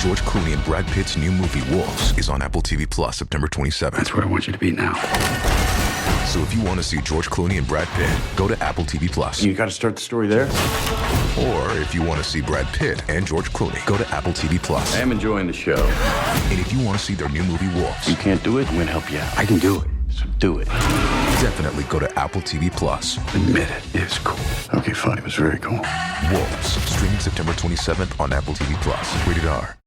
George Clooney and Brad Pitt's new movie Wolves is on Apple TV Plus September 27th. That's where I want you to be now. So if you want to see George Clooney and Brad Pitt, go to Apple TV Plus. You got to start the story there. Or if you want to see Brad Pitt and George Clooney, go to Apple TV Plus. I am enjoying the show. And if you want to see their new movie Wolves, You can't do it, I'm going to help you out. I can do it, so do it. definitely go to Apple TV Plus. Admit it, it's cool. Okay, fine, it was very cool. Wolves, streaming September 27th on Apple TV Plus. Rated R.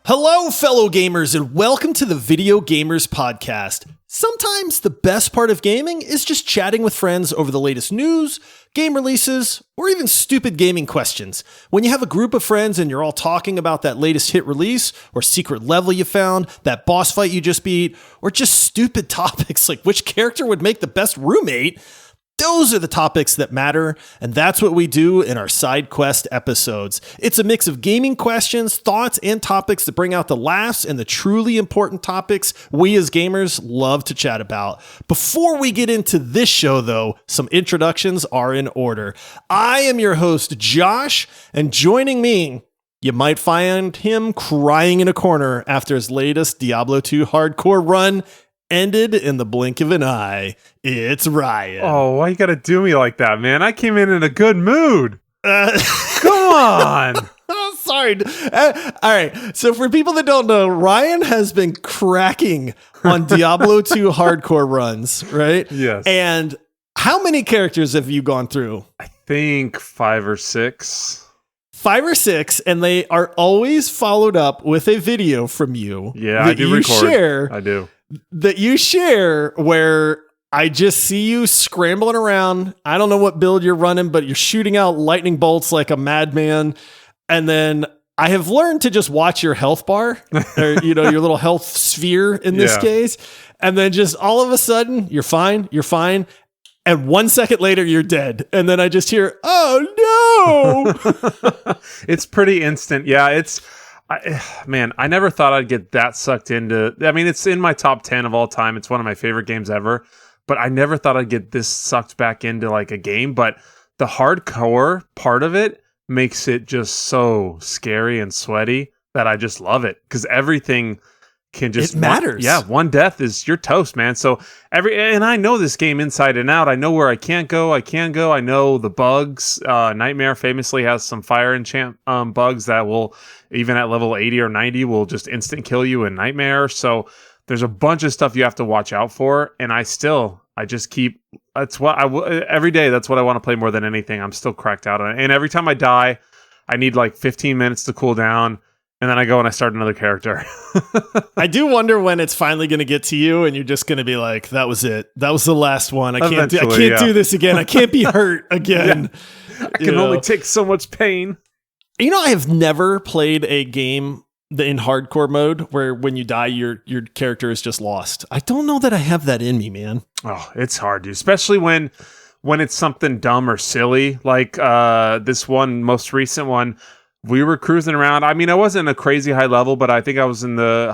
Hello, fellow gamers, and welcome to the Video Gamers Podcast. Sometimes the best part of gaming is just chatting with friends over the latest news, game releases, or even stupid gaming questions. When you have a group of friends and you're all talking about that latest hit release, or secret level you found, that boss fight you just beat, or just stupid topics like which character would make the best roommate, those are the topics that matter, and that's what we do in our side quest episodes. It's a mix of gaming questions, thoughts, and topics that bring out the laughs and the truly important topics we as gamers love to chat about. Before we get into this show, though, some introductions are in order. I am your host, Josh, and joining me, you might find him crying in a corner after his latest Diablo 2 hardcore run ended in the blink of an eye. It's Ryan. Oh, why you gotta do me like that, man? I came in a good mood. Come on. Sorry. All right. So for people that don't know, Ryan has been cracking on Diablo 2 hardcore runs, right? Yes. And how many characters have you gone through? I think 5 or 6. 5 or 6, and they are always followed up with a video from you. Yeah, I do record. I do. That you share where I just see you scrambling around. I don't know what build you're running, but you're shooting out lightning bolts like a madman. And then I have learned to just watch your health bar, or, your little health sphere in this case. And then just all of a sudden, you're fine. And 1 second later, you're dead. And then I just hear, oh no. It's pretty instant. Yeah, I never thought I'd get that sucked into. I mean, it's in my top 10 of all time. It's one of my favorite games ever. But I never thought I'd get this sucked back into like a game. But the hardcore part of it makes it just so scary and sweaty that I just love it. Because everything can just... It matters. One death is your toast, man. So and I know this game inside and out. I know where I can't go. I know the bugs. Nightmare famously has some fire enchant bugs that will, even at level 80 or 90, will just instant kill you in Nightmare. So there's a bunch of stuff you have to watch out for. And I just keep... every day, that's what I want to play more than anything. I'm still cracked out on it. And every time I die, I need like 15 minutes to cool down. And then I go and I start another character. I do wonder when it's finally going to get to you and you're just going to be like, that was it. That was the last one. I can't do this again. I can't be hurt again. Yeah. I can only take so much pain. I have never played a game in hardcore mode where when you die, your character is just lost. I don't know that I have that in me, man. Oh, it's hard, dude. Especially when it's something dumb or silly. Like this one, most recent one. We were cruising around. I mean, I wasn't a crazy high level, but I think I was in the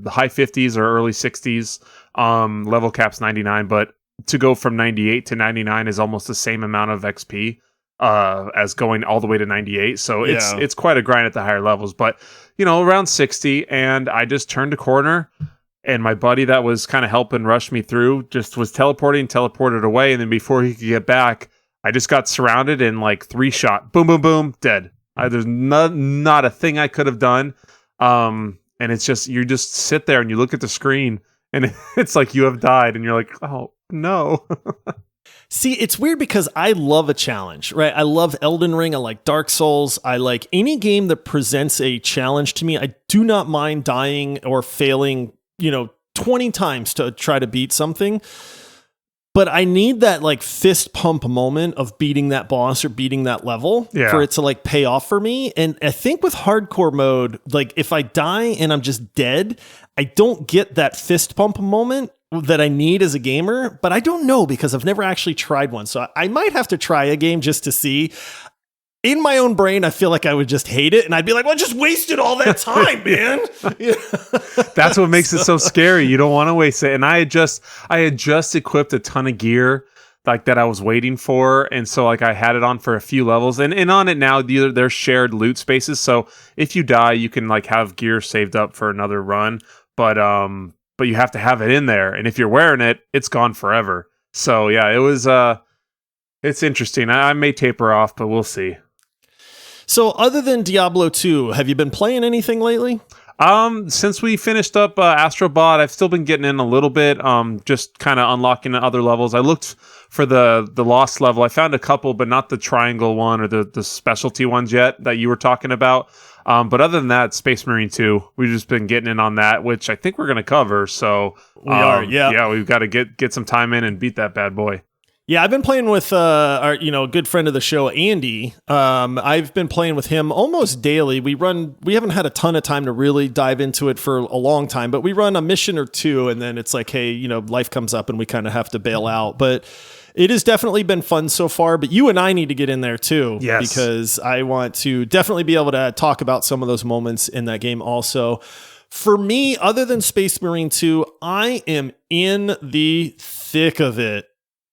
high 50s or early 60s. Level cap's 99, but to go from 98 to 99 is almost the same amount of XP as going all the way to 98. So it's quite a grind at the higher levels. But around 60, and I just turned a corner, and my buddy that was kind of helping rush me through just was teleported away, and then before he could get back, I just got surrounded and like 3-shot, boom, boom, boom, dead. There's not a thing I could have done. And it's just, you just sit there and you look at the screen and it's like you have died and you're like, oh, no. See, it's weird because I love a challenge, right? I love Elden Ring. I like Dark Souls. I like any game that presents a challenge to me. I do not mind dying or failing, 20 times to try to beat something. But I need that like fist pump moment of beating that boss or beating that level for it to like pay off for me. And I think with hardcore mode, like if I die and I'm just dead, I don't get that fist pump moment that I need as a gamer, but I don't know because I've never actually tried one. So I might have to try a game just to see. in my own brain, I feel like I would just hate it. And I'd be like, well, I just wasted all that time, man. That's what makes it so scary. You don't want to waste it. And I had just equipped a ton of gear like that I was waiting for. And so like I had it on for a few levels and on it now, there's shared loot spaces. So if you die, you can like have gear saved up for another run. But you have to have it in there. And if you're wearing it, it's gone forever. So yeah, it was, it's interesting. I may taper off, but we'll see. So other than Diablo 2, have you been playing anything lately? Since we finished up Astrobot, I've still been getting in a little bit, just kind of unlocking other levels. I looked for the Lost level. I found a couple, but not the triangle one or the specialty ones yet that you were talking about. But other than that, Space Marine 2, we've just been getting in on that, which I think we're going to cover. So we are, yeah. Yeah, we've got to get some time in and beat that bad boy. Yeah, I've been playing with our good friend of the show, Andy. I've been playing with him almost daily. We haven't had a ton of time to really dive into it for a long time, but we run a mission or two, and then it's like, hey, life comes up and we kind of have to bail out. But it has definitely been fun so far. But you and I need to get in there too, yes, because I want to definitely be able to talk about some of those moments in that game also. For me, other than Space Marine 2, I am in the thick of it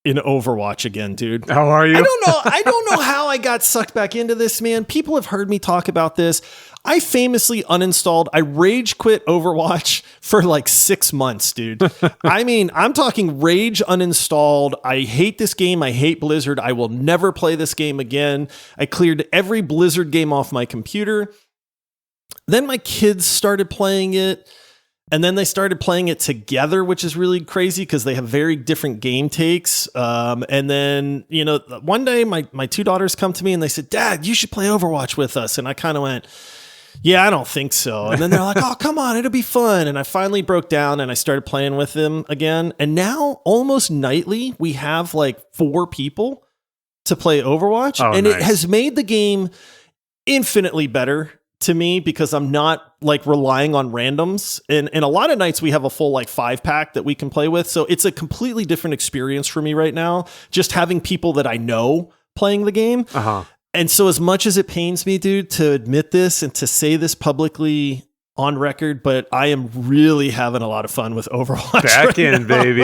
in Overwatch again, dude. How are you? I don't know how I got sucked back into this, man. People have heard me talk about this. I famously uninstalled. I rage quit Overwatch for like 6 months, dude. I mean, I'm talking rage uninstalled. I hate this game. I hate Blizzard. I will never play this game again. I cleared every Blizzard game off my computer. Then my kids started playing it. And then they started playing it together, which is really crazy because they have very different game takes. And then, one day my two daughters come to me and they said, Dad, you should play Overwatch with us. And I kind of went, yeah, I don't think so. And then they're like, oh, come on, it'll be fun. And I finally broke down and I started playing with them again. And now almost nightly, we have like 4 people to play Overwatch. Oh, and nice. It has made the game infinitely better to me because I'm not like relying on randoms. And a lot of nights we have a full like 5-pack that we can play with. So it's a completely different experience for me right now, just having people that I know playing the game. Uh-huh. And so as much as it pains me, dude, to admit this and to say this publicly on record, but I am really having a lot of fun with Overwatch. Back in, baby.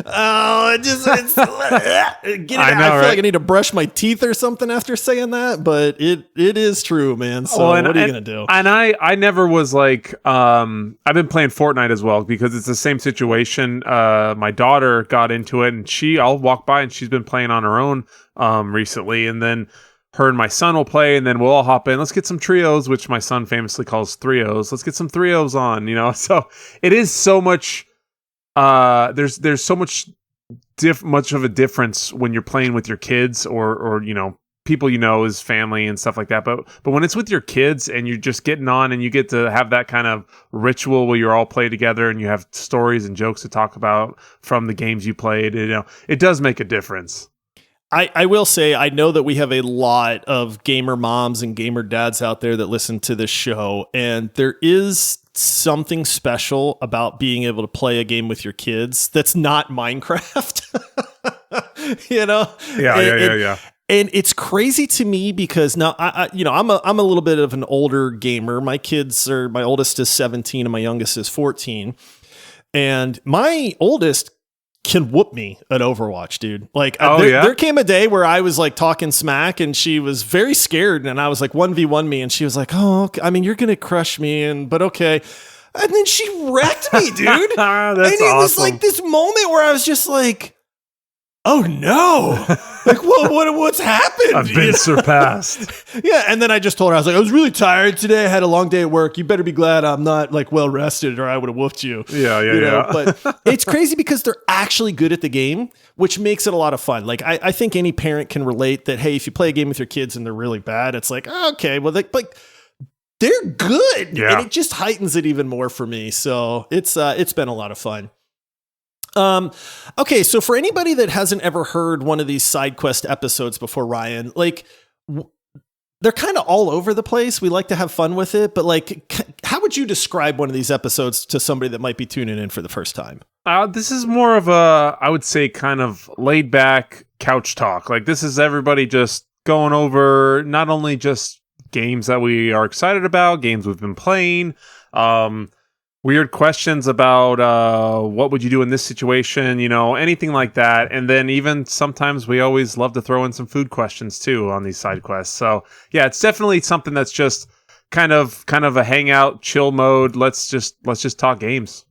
Oh, it's get it out. I feel right? like I need to brush my teeth or something after saying that, but it is true, man. So what are you going to do? And I never was like, I've been playing Fortnite as well because it's the same situation. My daughter got into it and I'll walk by and she's been playing on her own recently. And then her and my son will play, and then we'll all hop in. Let's get some trios, which my son famously calls threos. Let's get some threos on, So it is so much. There's so much much of a difference when you're playing with your kids or people as family and stuff like that. But when it's with your kids and you're just getting on and you get to have that kind of ritual where you're all play together and you have stories and jokes to talk about from the games you played, it does make a difference. I will say, I know that we have a lot of gamer moms and gamer dads out there that listen to this show, and there is something special about being able to play a game with your kids that's not Minecraft. Yeah. And it's crazy to me because now I'm a little bit of an older gamer. My oldest is 17 and my youngest is 14. And my oldest can whoop me at Overwatch, dude. Like, there came a day where I was like talking smack and she was very scared and I was like 1v1 me and she was like, oh, okay. I mean, you're going to crush me, but okay. And then she wrecked me, dude. That's and it was like this moment where I was just like, oh no. Like, what's happened? I've been surpassed. Yeah. And then I just told her, I was like, I was really tired today. I had a long day at work. You better be glad I'm not like well rested or I would have whooped you. Yeah. But it's crazy because they're actually good at the game, which makes it a lot of fun. Like, I think any parent can relate that, hey, if you play a game with your kids and they're really bad, it's like, okay, well, they're good. Yeah. And it just heightens it even more for me. So it's been a lot of fun. Okay, so for anybody that hasn't ever heard one of these side quest episodes before, Ryan, like they're kind of all over the place. We like to have fun with it, but like, how would you describe one of these episodes to somebody that might be tuning in for the first time? This is more of I would say kind of laid back couch talk. Like this is everybody just going over not only just games that we are excited about, games we've been playing, weird questions about what would you do in this situation, anything like that. And then even sometimes we always love to throw in some food questions too on these side quests. So yeah, it's definitely something that's just kind of a hangout, chill mode. Let's just talk games.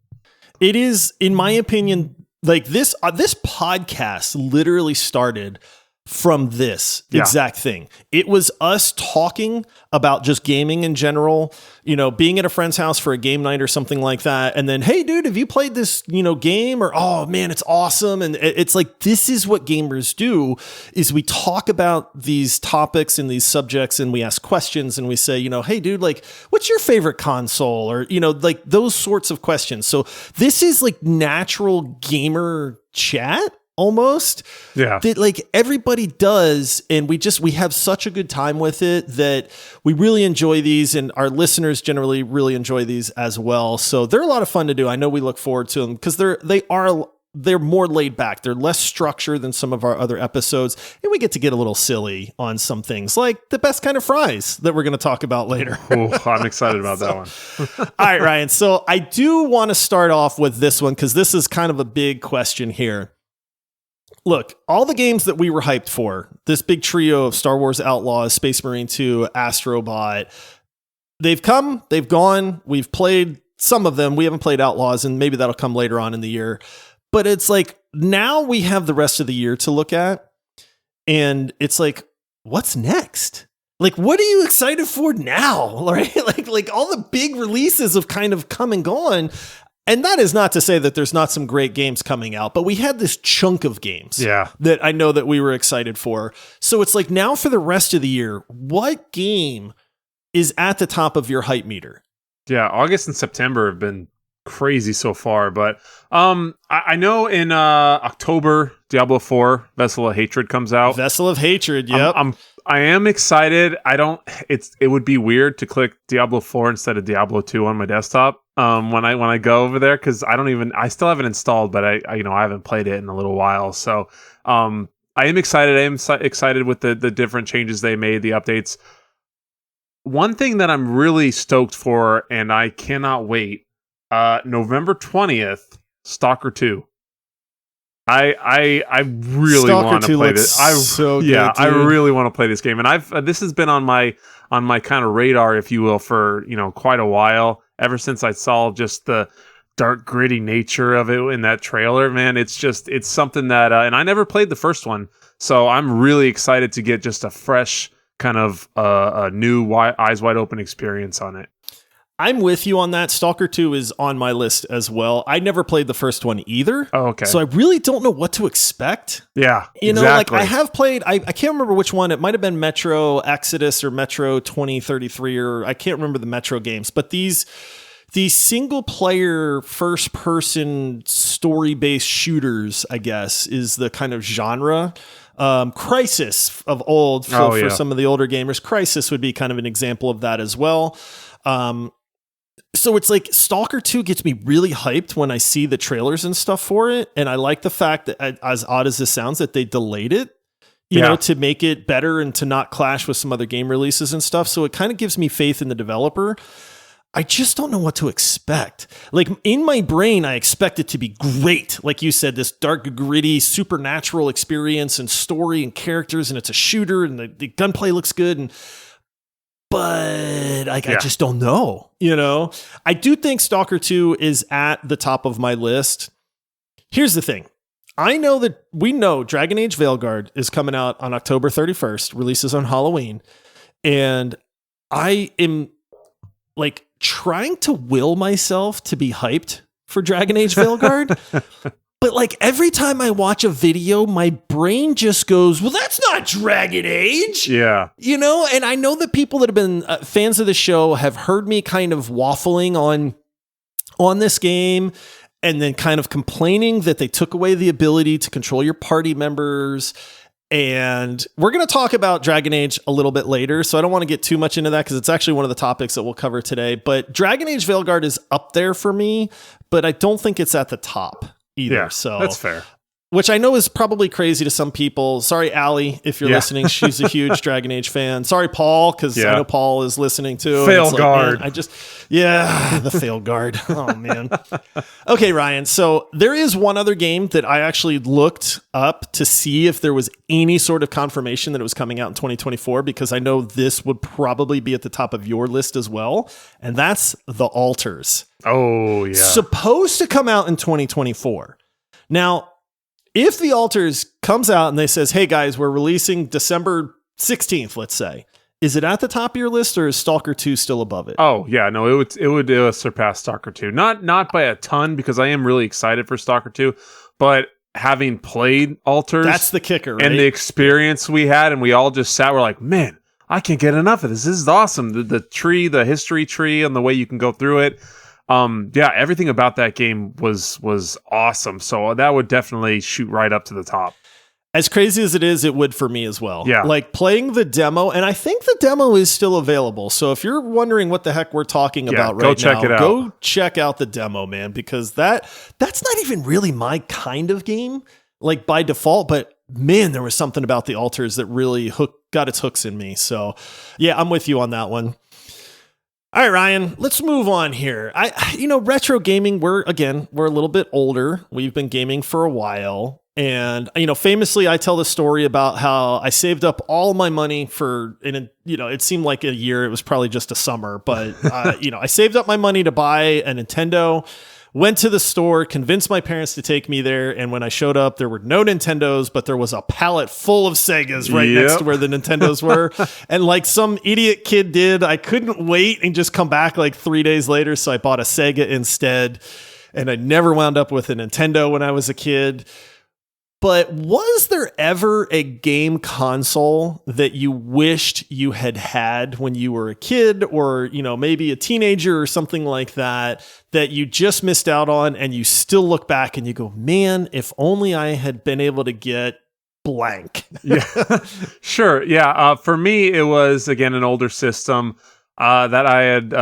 It is, in my opinion, like this podcast literally started from this exact thing. It was us talking about just gaming in general, being at a friend's house for a game night or something like that. And then, hey dude, have you played this, game? Or, oh man, it's awesome. And it's like, this is what gamers do, is we talk about these topics and these subjects and we ask questions and we say, hey dude, like, what's your favorite console? Or, like those sorts of questions. So this is like natural gamer chat. Almost. Yeah. That like everybody does. And we have such a good time with it that we really enjoy these, and our listeners generally really enjoy these as well. So they're a lot of fun to do. I know we look forward to them because they're more laid back. They're less structured than some of our other episodes. And we get to get a little silly on some things like the best kind of fries that we're going to talk about later. Oh, I'm excited about that one. All right, Ryan. So I do want to start off with this one because this is kind of a big question here. Look, all the games that we were hyped for, this big trio of Star Wars Outlaws, Space Marine 2, Astrobot, they've come, they've gone. We've played some of them. We haven't played Outlaws, and maybe that'll come later on in the year. But it's like, now we have the rest of the year to look at. And it's like, what's next? Like, what are you excited for now? Right? Like all the big releases have kind of come and gone. And that is not to say that there's not some great games coming out, but we had this chunk of games that I know that we were excited for. So it's like, now for the rest of the year, what game is at the top of your hype meter? Yeah, August and September have been crazy so far, but I know in October, Diablo 4, Vessel of Hatred comes out. Vessel of Hatred, yep. I am excited. It would be weird to click Diablo 4 instead of Diablo 2 on my desktop when I go over there, because I still haven't installed, but I haven't played it in a little while. So I am excited. I am excited with the different changes they made, the updates. One thing that I'm really stoked for, and I cannot wait, November 20th, Stalker 2. I really want to play this. I really want to play this game, and this has been on my kind of radar, if you will, for quite a while. Ever since I saw just the dark, gritty nature of it in that trailer, man, it's something that, and I never played the first one, so I'm really excited to get just a fresh kind of a new eyes wide open experience on it. I'm with you on that. Stalker 2 is on my list as well. I never played the first one either. Oh, okay. So I really don't know what to expect. Yeah, like I have played, I can't remember which one. It might have been Metro Exodus or Metro 2033, or I can't remember the Metro games. But these single player first person story based shooters, I guess, is the kind of genre. Crysis of old for some of the older gamers. Crysis would be kind of an example of that as well. So it's like Stalker 2 gets me really hyped when I see the trailers and stuff for it. And I like the fact that, as odd as this sounds, that they delayed it, you know, to make it better and to not clash with some other game releases and stuff. So it kind of gives me faith in the developer. I just don't know what to expect. Like, in my brain, I expect it to be great. Like you said, this dark, gritty, supernatural experience and story and characters, and it's a shooter and the gunplay looks good. But I just don't know, I do think Stalker 2 is at the top of my list. Here's the thing. We know Dragon Age Veilguard is coming out on October 31st, releases on Halloween. And I am like trying to will myself to be hyped for Dragon Age Veilguard. But like every time I watch a video, my brain just goes, well, that's not Dragon Age. Yeah. And I know that people that have been fans of the show have heard me kind of waffling on this game and then kind of complaining that they took away the ability to control your party members. And we're going to talk about Dragon Age a little bit later, so I don't want to get too much into that because it's actually one of the topics that we'll cover today. But Dragon Age Veilguard is up there for me, but I don't think it's at the top either. Yeah, so that's fair. which I know is probably crazy to some people. Sorry, Allie, if you're listening. She's a huge Dragon Age fan. Sorry, Paul, because I know Paul is listening too. Fail guard. Like, man, the fail guard. Oh, man. Okay, Ryan. So there is one other game that I actually looked up to see if there was any sort of confirmation that it was coming out in 2024, because I know this would probably be at the top of your list as well. And that's The Alters. Oh, yeah. Supposed to come out in 2024. Now, if The Alters comes out and they says, hey guys, we're releasing December 16th, let's say, is it at the top of your list, or is Stalker 2 still above it? Oh yeah, no, it would surpass Stalker 2. Not by a ton, because I am really excited for Stalker 2, but having played Alters, that's the kicker, right? And the experience we had, and we all just sat, we're like, man, I can't get enough of this. This is awesome. The tree, the history tree, and the way you can go through it. Everything about that game was awesome. So that would definitely shoot right up to the top. As crazy as it is, it would for me as well. Yeah. Like playing the demo, and I think the demo is still available. So if you're wondering what the heck we're talking about right now, go check out the demo, man, because that's not even really my kind of game, like by default, but man, there was something about The Alters that really got its hooks in me. So yeah, I'm with you on that one. All right, Ryan, let's move on here. Retro gaming, we're a little bit older. We've been gaming for a while. And, famously, I tell the story about how I saved up all my money it seemed like a year. It was probably just a summer. But, I saved up my money to buy a Nintendo, went to the store, convinced my parents to take me there. And when I showed up, there were no Nintendos, but there was a pallet full of Segas right next to where the Nintendos were. And like some idiot kid did, I couldn't wait and just come back like 3 days later. So I bought a Sega instead. And I never wound up with a Nintendo when I was a kid. But was there ever a game console that you wished you had when you were a kid, or, maybe a teenager or something like that you just missed out on, and you still look back and you go, man, if only I had been able to get blank? Yeah, sure. Yeah. For me, it was, again, an older system that I had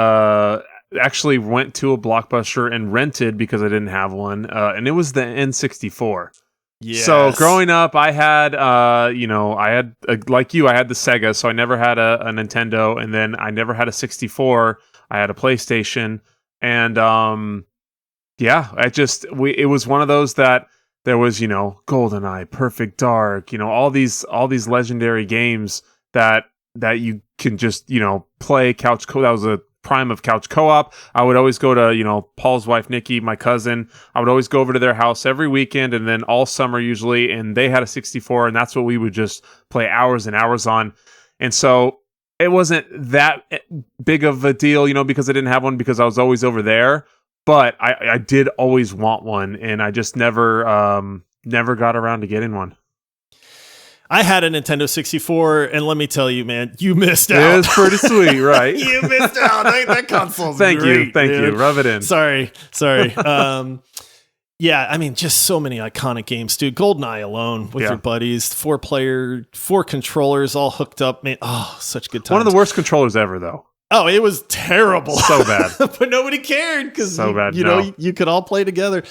actually went to a Blockbuster and rented because I didn't have one. And it was the N64. Yes. So growing up, I had, like you, I had the Sega, so I never had a Nintendo, and then I never had a 64. I had a PlayStation, and it was one of those that there was, GoldenEye, Perfect Dark, all these legendary games that you can just, play couch. That was a prime of couch co-op. I would always go to, Paul's wife, Nikki, my cousin. I would always go over to their house every weekend, and then all summer usually, and they had a 64, and that's what we would just play hours and hours on. And so it wasn't that big of a deal, because I didn't have one because I was always over there, but I did always want one, and I just never got around to getting one. I had a Nintendo 64, and let me tell you, man, you missed out. It was pretty sweet, right? You missed out. That console's Thank great, you. Rub it in. Sorry. Yeah, I mean, just so many iconic games, dude. GoldenEye alone with your buddies, 4-player, 4 controllers all hooked up, man. Oh, such good times. One of the worst controllers ever, though. Oh, it was terrible. So bad. But nobody cared because, know, you could all play together.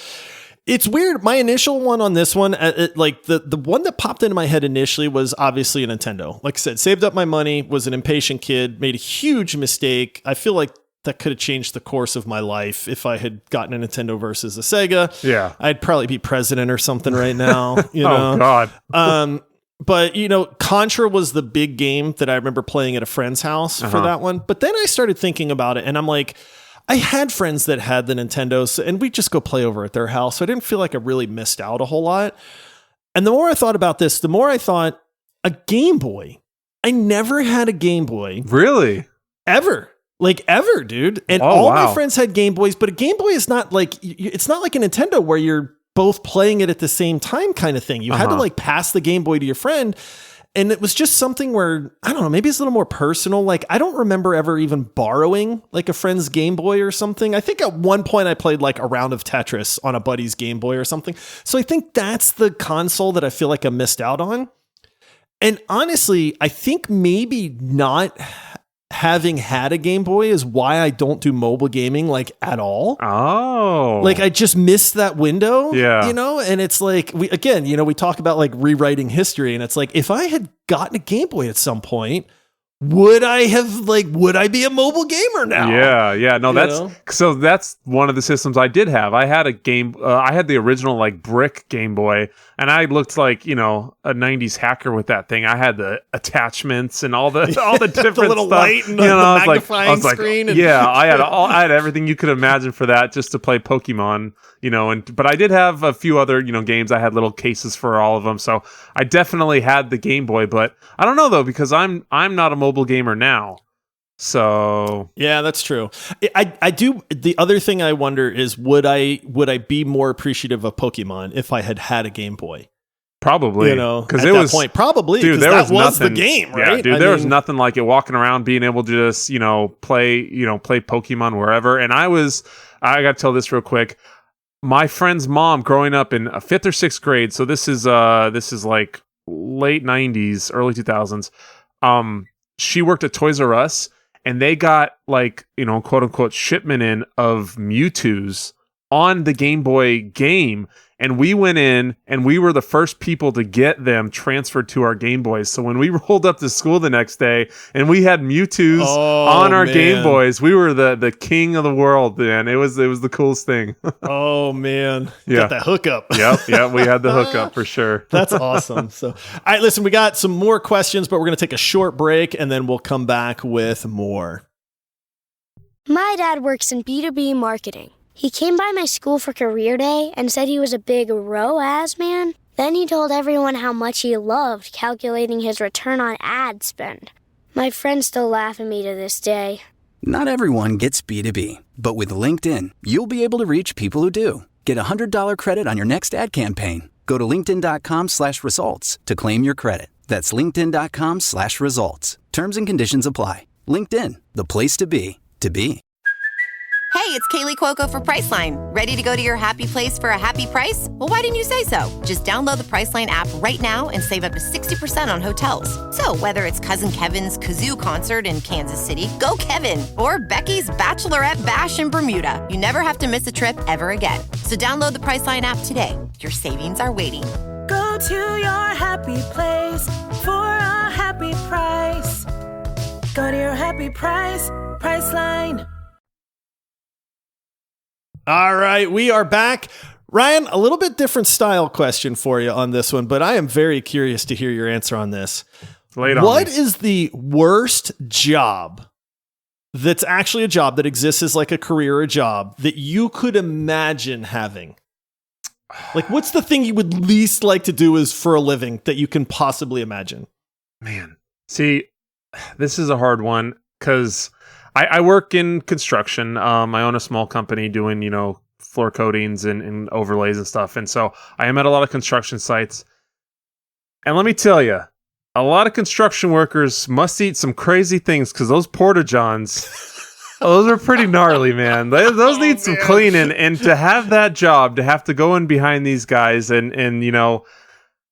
It's weird. My initial one on this one, the one that popped into my head initially was obviously a Nintendo. Like I said, saved up my money, was an impatient kid, made a huge mistake. I feel like that could have changed the course of my life if I had gotten a Nintendo versus a Sega. Yeah. I'd probably be president or something right now. Oh, God. But, Contra was the big game that I remember playing at a friend's house for that one. But then I started thinking about it, and I'm like, I had friends that had the Nintendos, and we'd just go play over at their house. So I didn't feel like I really missed out a whole lot. And the more I thought about this, the more I thought, a Game Boy. I never had a Game Boy. Really? Ever. Like ever, dude. And my friends had Game Boys, but a Game Boy is not like, it's not like a Nintendo where you're both playing it at the same time kind of thing. You had to like pass the Game Boy to your friend. And it was just something where, I don't know, maybe it's a little more personal. Like, I don't remember ever even borrowing like a friend's Game Boy or something. I think at one point I played like a round of Tetris on a buddy's Game Boy or something. So I think that's the console that I feel like I missed out on. And honestly, I think maybe not having had a Game Boy is why I don't do mobile gaming like at all. Oh. Like I just missed that window. Yeah. You know, and it's like we talk about like rewriting history, and it's like if I had gotten a Game Boy at some point, would I be a mobile gamer now? Yeah. No, that's one of the systems I did have. I had I had the original like brick Game Boy, and I looked like, a 90s hacker with that thing. I had the attachments and all the different the little stuff. light and the magnifying screen. I had everything you could imagine for that, just to play Pokemon, but I did have a few other, games. I had little cases for all of them. So I definitely had the Game Boy, but I don't know though, because I'm not a mobile gamer now. So yeah, that's true. I do. The other thing I wonder is would I be more appreciative of Pokemon if I had a Game Boy? Probably, because at that point, probably, dude, that was the game, right? Yeah, dude, there was nothing like it. Walking around, being able to just play Pokemon wherever. And I got to tell this real quick. My friend's mom, growing up in 5th or 6th grade, so this is like late 90s, early 2000s. She worked at Toys R Us, and they got like, quote unquote shipment in of Mewtwo's on the Game Boy game. And we went in and we were the first people to get them transferred to our Game Boys. So when we rolled up to school the next day and we had Mewtwo's on our Game Boys, we were the king of the world, man. It was the coolest thing. Oh man. Yeah. Got that hookup. Yep, we had the hookup for sure. That's awesome. So, all right, listen, we got some more questions, but we're going to take a short break and then we'll come back with more. My dad works in B2B marketing. He came by my school for career day and said he was a big ROAS man. Then he told everyone how much he loved calculating his return on ad spend. My friends still laugh at me to this day. Not everyone gets B2B, but with LinkedIn, you'll be able to reach people who do. Get a $100 credit on your next ad campaign. Go to linkedin.com/results to claim your credit. That's linkedin.com/results. Terms and conditions apply. LinkedIn, the place to be, to be. Hey, it's Kaylee Cuoco for Priceline. Ready to go to your happy place for a happy price? Well, why didn't you say so? Just download the Priceline app right now and save up to 60% on hotels. So whether it's Cousin Kevin's Kazoo Concert in Kansas City, go Kevin, or Becky's Bachelorette Bash in Bermuda, you never have to miss a trip ever again. So download the Priceline app today. Your savings are waiting. Go to your happy place for a happy price. Go to your happy price, Priceline. All right, we are back. Ryan, a little bit different style question for you on this one, but I am very curious to hear your answer on this. What is the worst job that's actually a job that exists as like a career or a job that you could imagine having? Like, what's the thing you would least like to do is for a living that you can possibly imagine? Man, see, this is a hard one because I work in construction. I own a small company doing, floor coatings and overlays and stuff. And so I am at a lot of construction sites. And let me tell you, a lot of construction workers must eat some crazy things because those porta-johns, those are pretty gnarly, man. Those need some cleaning. And to have that job, to have to go in behind these guys and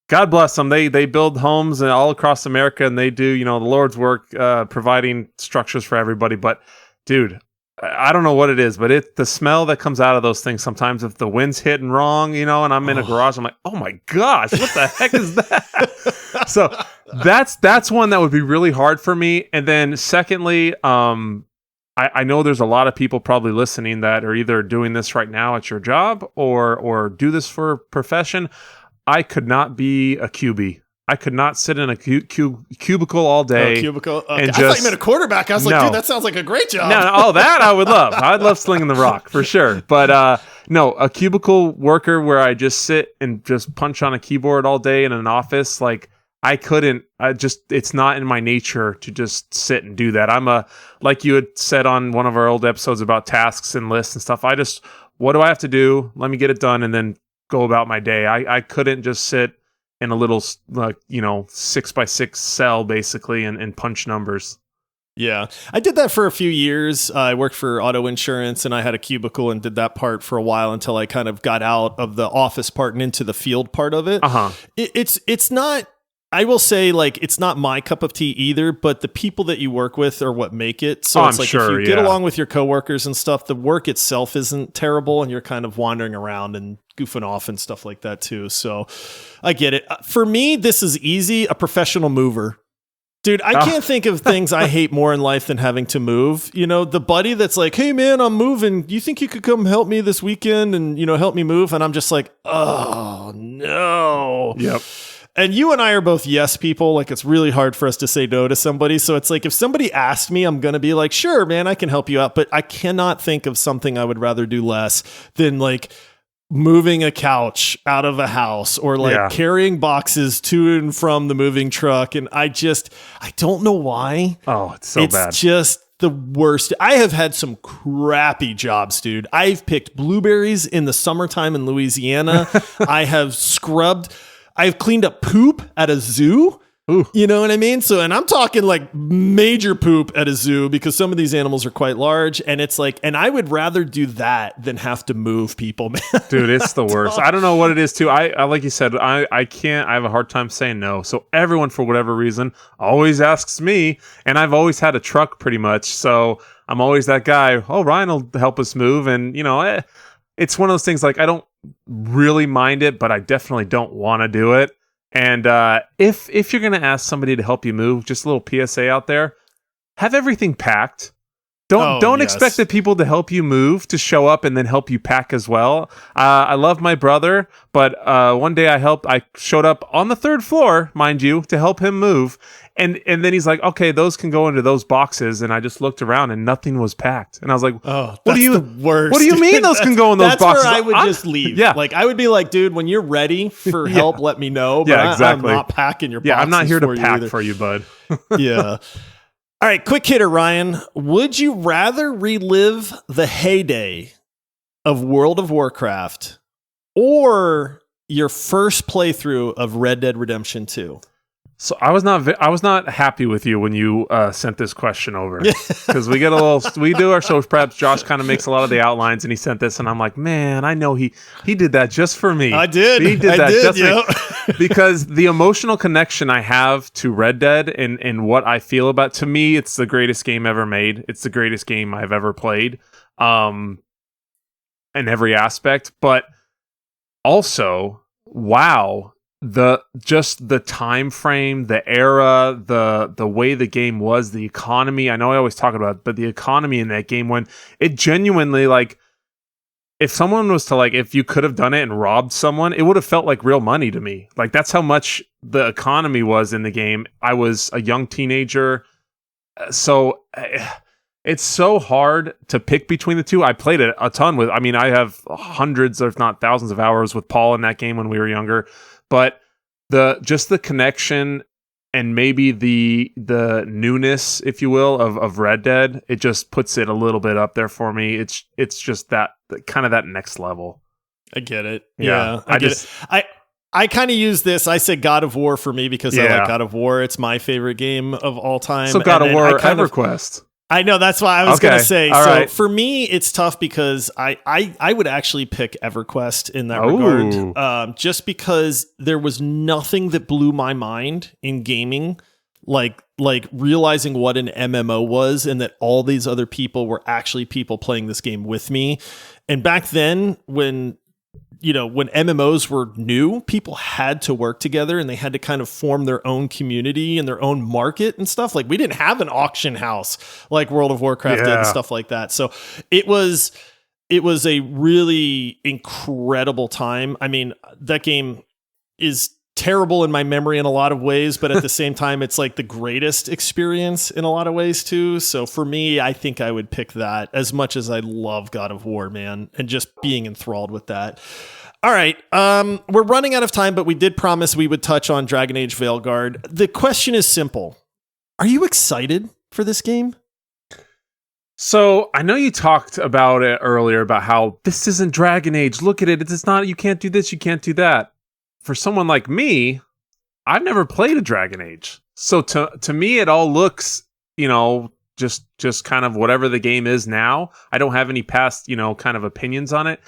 God bless them. They build homes all across America, and they do, the Lord's work, providing structures for everybody. But, dude, I don't know what it is, but the smell that comes out of those things sometimes, if the wind's hitting wrong, and I'm in a garage, I'm like, oh my gosh, what the heck is that? So that's one that would be really hard for me. And then secondly, I know there's a lot of people probably listening that are either doing this right now at your job or do this for a profession. I could not be a QB. I could not sit in a cubicle all day. Cubicle. Okay. And I thought you meant a quarterback. I was like, dude, that sounds like a great job. No, that I would love. I'd love slinging the rock for sure. But no, a cubicle worker where I just sit and just punch on a keyboard all day in an office, like I couldn't. It's not in my nature to just sit and do that. Like you had said on one of our old episodes about tasks and lists and stuff. What do I have to do? Let me get it done and then go about my day. I couldn't just sit in a little 6x6 cell basically and punch numbers. Yeah, I did that for a few years. I worked for auto insurance and I had a cubicle and did that part for a while until I kind of got out of the office part and into the field part of it. Uh-huh. It's not I will say, like, it's not my cup of tea either, but the people that you work with are what make it. So it's like, if you get along with your coworkers and stuff, the work itself isn't terrible, and you're kind of wandering around and goofing off and stuff like that too. So I get it. For me, this is easy. A professional mover. Dude, I can't think of things I hate more in life than having to move. You know, the buddy that's like, hey man, I'm moving. Do you think you could come help me this weekend and, you know, help me move? And I'm just like, oh no. Yep. And you and I are both yes people. Like, it's really hard for us to say no to somebody. So it's like, if somebody asked me, I'm going to be like, sure, man, I can help you out. But I cannot think of something I would rather do less than like moving a couch out of a house or like carrying boxes to and from the moving truck. And I don't know why. Oh, it's so bad. It's just the worst. I have had some crappy jobs, dude. I've picked blueberries in the summertime in Louisiana. I've cleaned up poop at a zoo. Ooh. You know what I mean? So, and I'm talking like major poop at a zoo, because some of these animals are quite large, and it's like, and I would rather do that than have to move people, man. Dude, it's the worst. I don't know what it is too. I like you said, I can't, I have a hard time saying no. So everyone, for whatever reason, always asks me, and I've always had a truck pretty much. So I'm always that guy. Oh, Ryan will help us move. And you know, it's one of those things, like, I don't really mind it, but I definitely don't want to do it. And if you're going to ask somebody to help you move, just a little PSA out there, have everything packed. Don't expect the people to help you move to show up and then help you pack as well. I love my brother, but one day I showed up on the 3rd floor, mind you, to help him move. And then he's like, okay, those can go into those boxes. And I just looked around and nothing was packed. And I was like, oh, that's the worst. What do you mean those can go in those boxes? That's where I would just leave. Yeah. Like, I would be like, dude, when you're ready for help, let me know. But yeah, exactly. I'm not packing your boxes. Yeah, I'm not here to pack either. for you, bud. Yeah. All right, quick hitter, Ryan. Would you rather relive the heyday of World of Warcraft or your first playthrough of Red Dead Redemption 2? So I was not happy with you when you sent this question over, because we do our social preps. Josh kind of makes a lot of the outlines, and he sent this, and I'm like, man, I know he did that just for me. I did. He did that just for me. Because the emotional connection I have to Red Dead and what I feel about, to me, it's the greatest game ever made. It's the greatest game I've ever played, in every aspect. But also, wow. The time frame, the era, the way the game was, the economy. I know I always talk about it, but the economy in that game, when it genuinely, like, if someone was to, like, if you could have done it and robbed someone, it would have felt like real money to me. Like, that's how much the economy was in the game. I was a young teenager, so it's so hard to pick between the two. I played it a ton with, I mean, I have hundreds, if not thousands of hours with Paul in that game when we were younger. But the connection and maybe the newness, if you will, of Red Dead, it just puts it a little bit up there for me. It's just that kind of that next level. I get it. Yeah, I get it. I kind of use this. I said God of War for me because I like God of War. It's my favorite game of all time. So God of War, EverQuest. I know, that's why I was going to say. All right. For me, it's tough because I would actually pick EverQuest in that regard, just because there was nothing that blew my mind in gaming, like realizing what an MMO was and that all these other people were actually people playing this game with me. And back then, when MMOs were new, people had to work together and they had to kind of form their own community and their own market and stuff. Like, we didn't have an auction house like World of Warcraft did and stuff like that. So it was a really incredible time. I mean, that game is terrible in my memory in a lot of ways, but at the same time, it's like the greatest experience in a lot of ways too. So for me, I think I would pick that, as much as I love God of War, man, and just being enthralled with that. All right. We're running out of time, but we did promise we would touch on Dragon Age Veilguard. The question is simple. Are you excited for this game? So I know you talked about it earlier about how this isn't Dragon Age. Look at it. It's not, you can't do this. You can't do that. For someone like me, I've never played a Dragon Age. So to me, it all looks, just kind of whatever the game is now. I don't have any past, kind of opinions on it.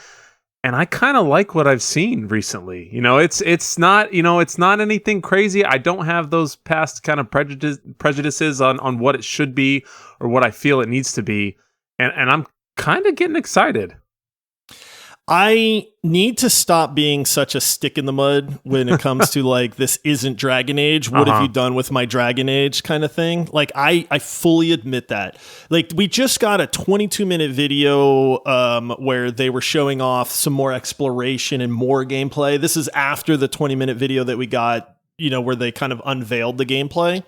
And I kind of like what I've seen recently. It's not anything crazy. I don't have those past kind of prejudices on what it should be or what I feel it needs to be. And I'm kind of getting excited. I need to stop being such a stick in the mud when it comes to like, this isn't Dragon Age. What have you done with my Dragon Age kind of thing? Like, I fully admit that. Like, we just got a 22-minute video where they were showing off some more exploration and more gameplay. This is after the 20-minute video that we got, where they kind of unveiled the gameplay.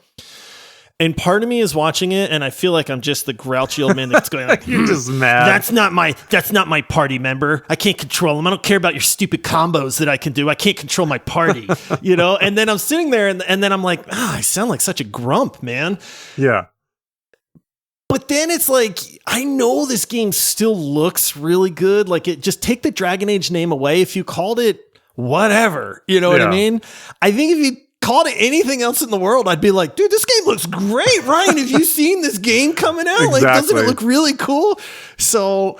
And part of me is watching it, and I feel like I'm just the grouchy old man that's going like, you're just mad. That's not my party member. I can't control him. I don't care about your stupid combos that I can do. I can't control my party, And then I'm sitting there, and then I'm like, I sound like such a grump, man. Yeah. But then it's like, I know this game still looks really good. Like, it just take the Dragon Age name away. If you called it whatever, you know what I mean? I think if you called it anything else in the world, I'd be like, dude, this game looks great. Ryan, have you seen this game coming out? Exactly. Like, doesn't it look really cool? So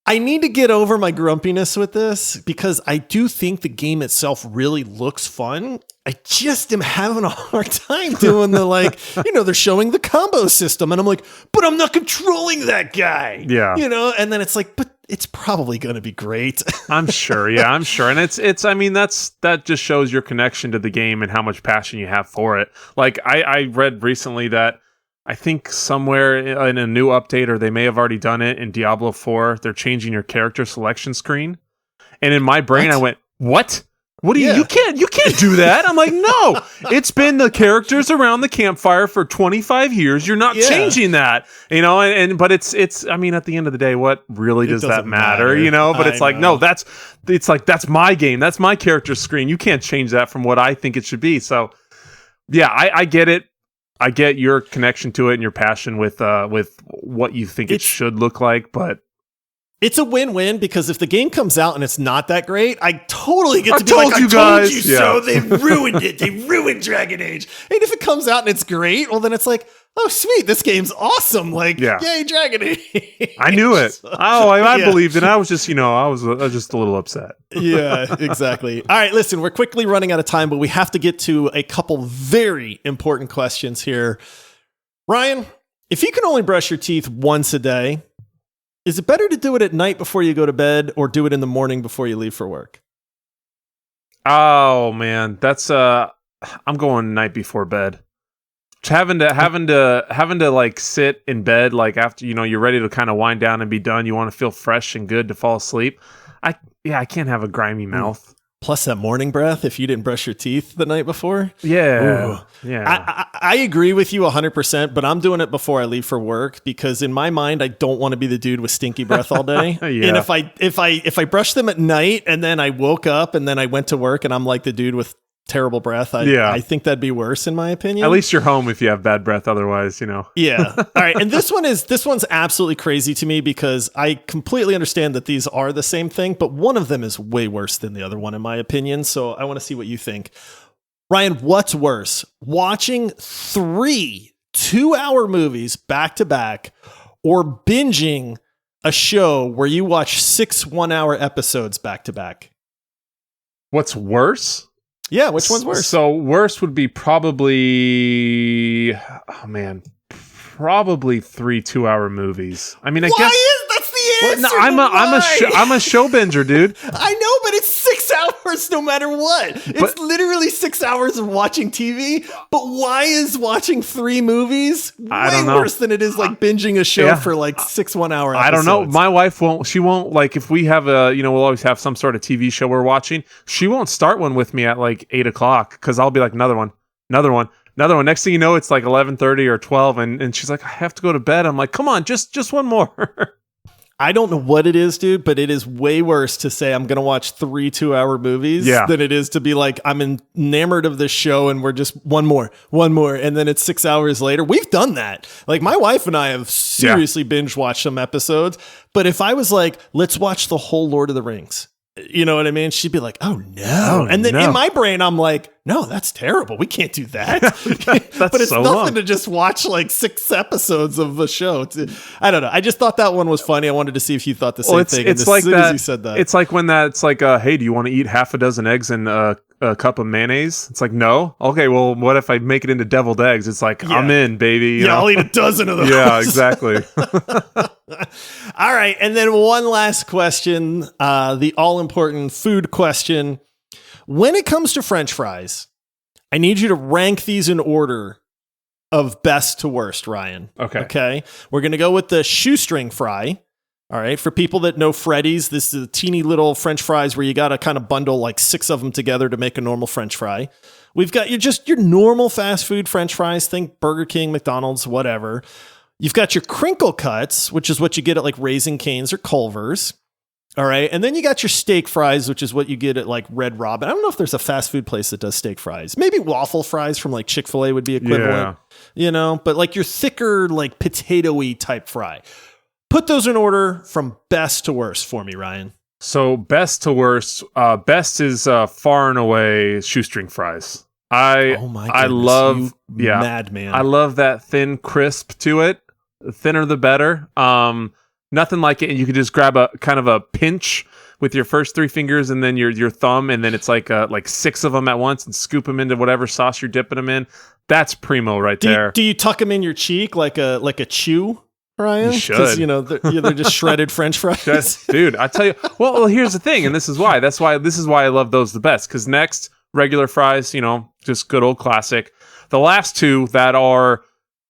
I need to get over my grumpiness with this because I do think the game itself really looks fun. I just am having a hard time doing the they're showing the combo system and I'm like, but I'm not controlling that guy. Yeah. And then it's like, but it's probably going to be great. I'm sure. Yeah, I'm sure. And that just shows your connection to the game and how much passion you have for it. Like I read recently that I think somewhere in a new update, or they may have already done it in Diablo 4, they're changing your character selection screen. And in my brain, I went, what? What do you can't do that. I'm like, no, it's been the characters around the campfire for 25 years. You're not changing that, but it's, I mean, at the end of the day, what really does that matter? But it's like, no, that's my game. That's my character screen. You can't change that from what I think it should be. So yeah, I get it. I get your connection to it and your passion with what you think it should look like, but it's a win-win because if the game comes out and it's not that great, I totally get to be like, I told you yeah. so. They ruined it. They ruined Dragon Age. And if it comes out and it's great, well, then it's like, oh, sweet, this game's awesome. Like, yay, Dragon Age. I knew it. I believed it. I was just, I was just a little upset. Yeah, exactly. All right, listen, we're quickly running out of time, but we have to get to a couple very important questions here. Ryan, if you can only brush your teeth once a day, is it better to do it at night before you go to bed or do it in the morning before you leave for work? Oh man, that's I'm going night before bed. Having to like sit in bed like after you're ready to kind of wind down and be done. You want to feel fresh and good to fall asleep. I can't have a grimy mouth. Plus that morning breath if you didn't brush your teeth the night before. Yeah. Ooh. Yeah. I agree with you 100%, but I'm doing it before I leave for work because in my mind, I don't want to be the dude with stinky breath all day. Yeah. And if I brush them at night and then I woke up and then I went to work and I'm like the dude with terrible breath, I think that'd be worse in my opinion. At least you're home if you have bad breath. Otherwise, Yeah. All right. And this one's absolutely crazy to me because I completely understand that these are the same thing, but one of them is way worse than the other one in my opinion. So I want to see what you think. Ryan, what's worse? Watching 3 2-hour movies back to back or binging a show where you watch 6 1-hour episodes back to back? What's worse? Yeah, which one's worse? So worst would be probably, probably 3 2-hour movies. I mean, I guess that's the answer. I'm a show binger, dude. I know, but it's 6 hours no matter what. It's literally 6 hours of watching TV. But why is watching 3 movies way worse than it is like binging a show for like 6 1-hour episodes? I don't know. My wife won't. She won't, like, if we have we'll always have some sort of TV show we're watching. She won't start one with me at like 8 o'clock because I'll be like, another one. Next thing you know, it's like 11:30 or 12, and she's like, I have to go to bed. I'm like, come on, just one more. I don't know what it is, dude, but it is way worse to say I'm going to watch 3 2-hour movies than it is to be like, I'm enamored of this show and we're just one more. And then it's 6 hours later. We've done that. Like my wife and I have seriously binge watched some episodes. But if I was like, let's watch the whole Lord of the Rings You know what I mean? She'd be like, "Oh no!" And then in my brain, I'm like, "No, that's terrible. We can't do that." But it's so nothing long. to just watch like 6 episodes of a show. I don't know. I just thought that one was funny. I wanted to see if you thought the same thing. It's and like as soon that. as you said that, It's like when that's like, "Hey, do you want to eat half a dozen eggs and a cup of mayonnaise?" It's like, no. Okay, well, what if I make it into develed eggs? It's like, I'm in, baby. You know? I'll eat a dozen of those. Yeah, exactly. All right, and then one last question, the all-important food question. When it comes to French fries, I need you to rank these in order of best to worst, Ryan. Okay? We're going to go with the shoestring fry. All right, for people that know Freddy's, this is a teeny little French fries where you got to kind of bundle like 6 of them together to make a normal French fry. We've got your normal fast food French fries, think Burger King, McDonald's, whatever. You've got your crinkle cuts, which is what you get at like Raising Cane's or Culver's. All right. And then you got your steak fries, which is what you get at like Red Robin. I don't know if there's a fast food place that does steak fries. Maybe waffle fries from like Chick-fil-A would be equivalent, you know, but like your thicker, like potato-y type fry. Put those in order from best to worst for me, Ryan. So best to worst, best is far and away shoestring fries. I love, madman. I love that thin crisp to it. The thinner the better. Nothing like it. And you could just grab a kind of a pinch with your first 3 fingers and then your thumb, and then it's like 6 of them at once and scoop them into whatever sauce you're dipping them in. That's primo right there. Do you tuck them in your cheek like a chew, Ryan? You should. Because they're just shredded French fries. Dude, I tell you. Well, here's the thing, and this is why. This is why I love those the best. Because next, regular fries, just good old classic. The last 2 that are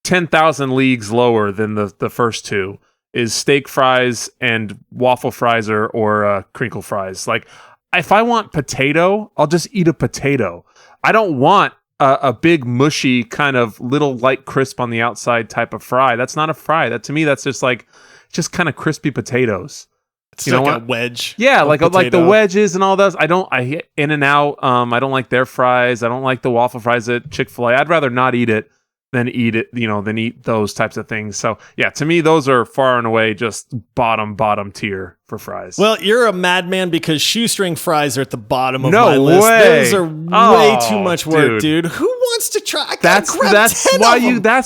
10,000 leagues lower than the first 2 is steak fries and waffle fries or crinkle fries. Like, if I want potato, I'll just eat a potato. I don't want a big mushy kind of little light crisp on the outside type of fry. That's not a fry. That to me, that's just kind of crispy potatoes. It's like a wedge. Yeah, like potato. the wedges and all those. I In-N-Out. I don't like their fries. I don't like the waffle fries at Chick-fil-A. I'd rather not eat it than eat it, than eat those types of things. So yeah, to me, those are far and away just bottom tier for fries. Well, you're a madman because shoestring fries are at the bottom of No my list. way. Those are way too much work, dude. Who wants to try? That's why you grab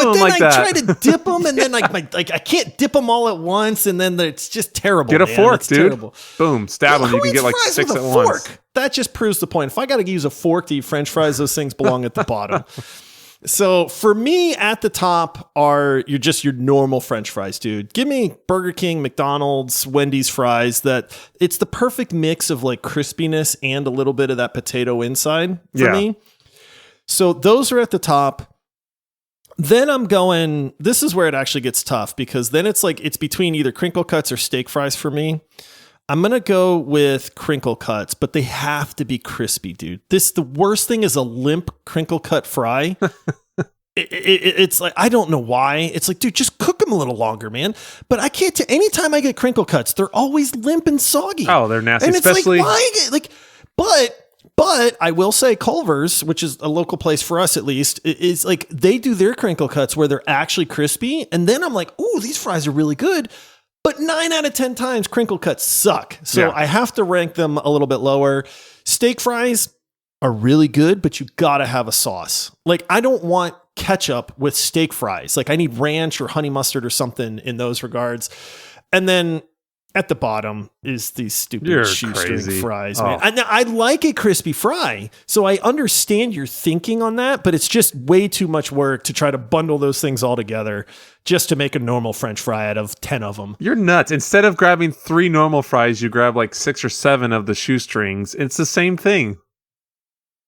them like that. I try to dip them, and then I can't dip them all at once, and then it's just terrible. Get a fork, it's dude. Terrible. Boom, stab them. You can get like 6 at once. Fork? That just proves the point. If I got to use a fork to eat French fries, those things belong at the bottom. So for me, at the top are your normal French fries, dude. Give me Burger King, McDonald's, Wendy's fries. That it's the perfect mix of like crispiness and a little bit of that potato inside for me. So those are at the top. Then I'm going, this is where it actually gets tough because then it's between either crinkle cuts or steak fries for me. I'm going to go with crinkle cuts, but they have to be crispy, dude. The worst thing is a limp crinkle cut fry. It's like, I don't know why. It's like, dude, just cook them a little longer, man. But I can't, anytime I get crinkle cuts, they're always limp and soggy. Oh, they're nasty. And especially it's but I will say Culver's, which is a local place for us at least, is like they do their crinkle cuts where they're actually crispy. And then I'm like, ooh, these fries are really good. But 9 out of 10 times, crinkle cuts suck. So I have to rank them a little bit lower. Steak fries are really good, but you gotta have a sauce. Like, I don't want ketchup with steak fries. Like, I need ranch or honey mustard or something in those regards. And then at the bottom is these stupid shoestring fries, man. I like a crispy fry, so I understand your thinking on that, but it's just way too much work to try to bundle those things all together just to make a normal French fry out of 10 of them. You're nuts. Instead of grabbing 3 normal fries, you grab like 6 or 7 of the shoestrings. It's the same thing.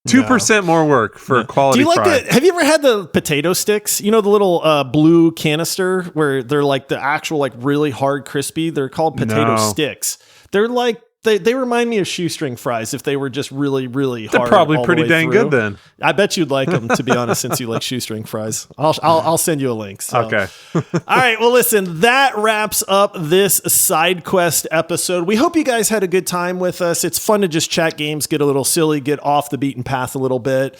2% more work for a quality fry. Have you ever had the potato sticks? You know, the little blue canister where they're like the actual, like really hard crispy. They're called potato sticks. They're like, they remind me of shoestring fries if they were just really, really hard. They're probably pretty dang good then. I bet you'd like them, to be honest, since you like shoestring fries. I'll send you a link. So. Okay. All right. Well, listen, that wraps up this side quest episode. We hope you guys had a good time with us. It's fun to just chat games, get a little silly, get off the beaten path a little bit.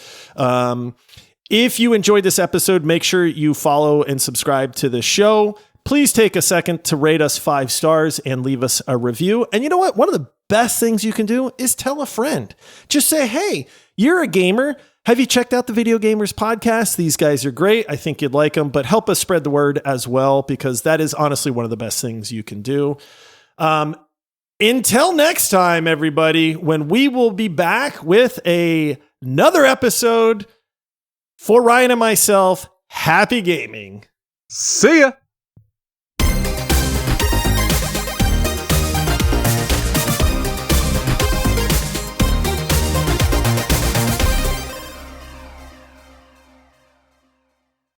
If you enjoyed this episode, make sure you follow and subscribe to the show. Please take a second to rate us 5 stars and leave us a review. And you know what? One of the best things you can do is tell a friend. Just say, hey, you're a gamer. Have you checked out the Video Gamers podcast? These guys are great. I think you'd like them, but help us spread the word as well, because that is honestly one of the best things you can do. Until next time, everybody, when we will be back with another episode for Ryan and myself, happy gaming. See ya.